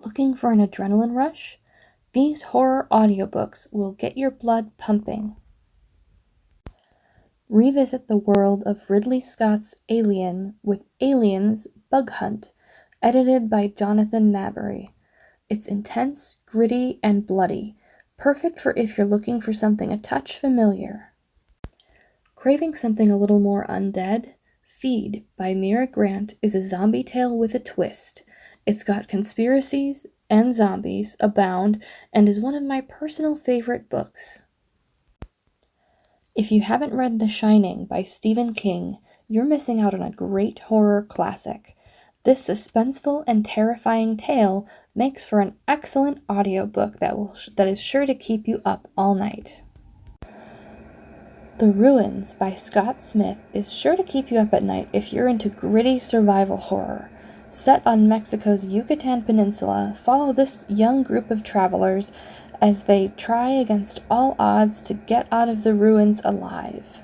Looking for an adrenaline rush? These horror audiobooks will get your blood pumping. Revisit the world of Ridley Scott's Alien with Aliens Bug Hunt, edited by Jonathan Maberry. It's intense, gritty, and bloody, perfect for if you're looking for something a touch familiar. Craving something a little more undead? Feed by Mira Grant is a zombie tale with a twist. It's got conspiracies and zombies abound and is one of my personal favorite books. If you haven't read The Shining by Stephen King, you're missing out on a great horror classic. This suspenseful and terrifying tale makes for an excellent audiobook that is sure to keep you up all night. The Ruins by Scott Smith is sure to keep you up at night if you're into gritty survival horror. Set on Mexico's Yucatan Peninsula, follow this young group of travelers as they try against all odds to get out of the ruins alive.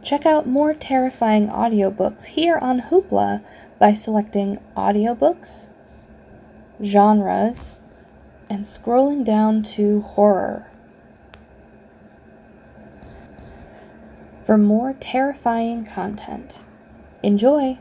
Check out more terrifying audiobooks here on Hoopla by selecting Audiobooks, Genres, and scrolling down to Horror. For more terrifying content. Enjoy!